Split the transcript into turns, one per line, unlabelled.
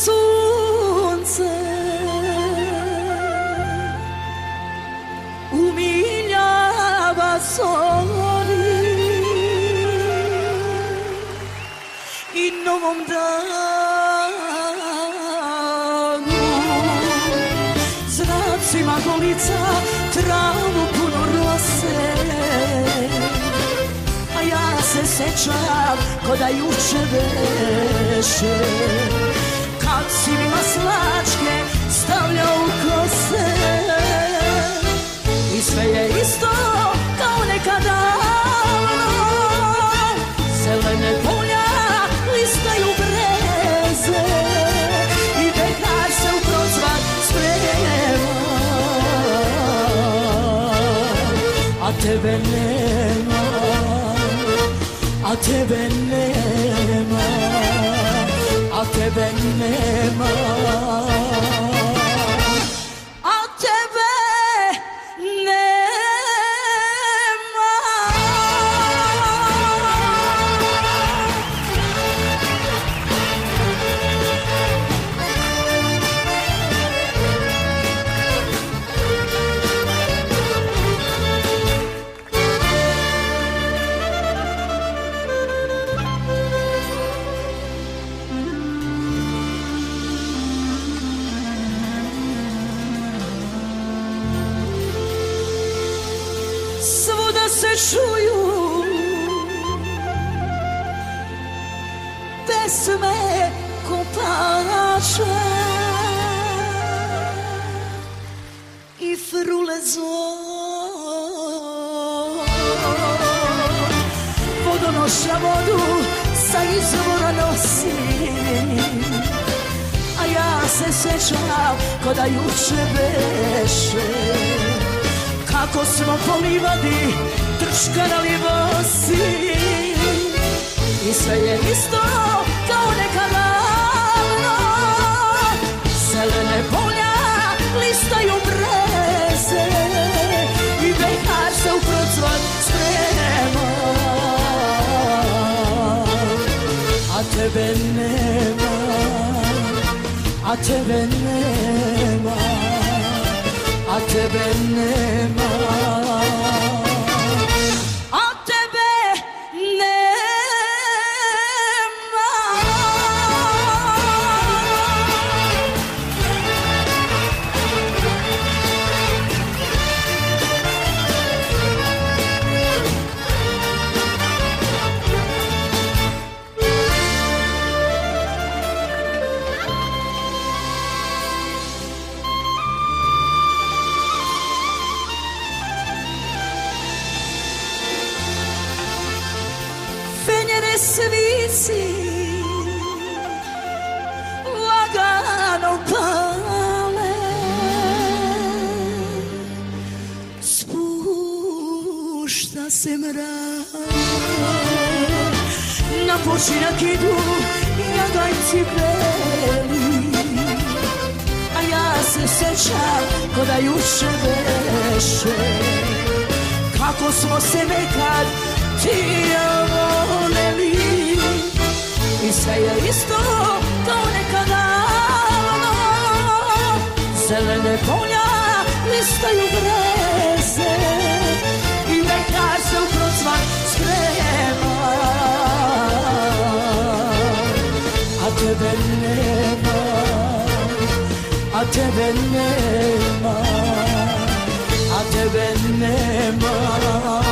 sunce umiljava zori i novom danu zracima golica travu puno rose, a ja se sećam ko da juče beše, kad si mi maslačke stavljao u kose i sve je isto kao nekada. Zelene polja listaju breze i bekar se u procvat sprema, a tebe nema, a tebe nema, a tebe nema, a tebe nema. Svuda se čuju pesme kopača i frule zor, vodonoša vodu sa izvora nosi, a ja se sećam ko da juče beše, kako smo po livadi trškarali bosi i sve je isto kao nekada. Zelene polja listaju breze i bekar se u procvat sprema, a tebe nema, a tebe nema, a tebe nema, a tebe nema. Fenjere svici lagano pale, spušta se mrak, na počinak idu jagajci beli, a ja se sećam ko da juče beše, kako smo se nekad ti ja voleli i sve je isto kao nekada. Zelene polja listaju breze i bekar se u procvat sprema, a tebe nema, a tebe nema, a tebe nema.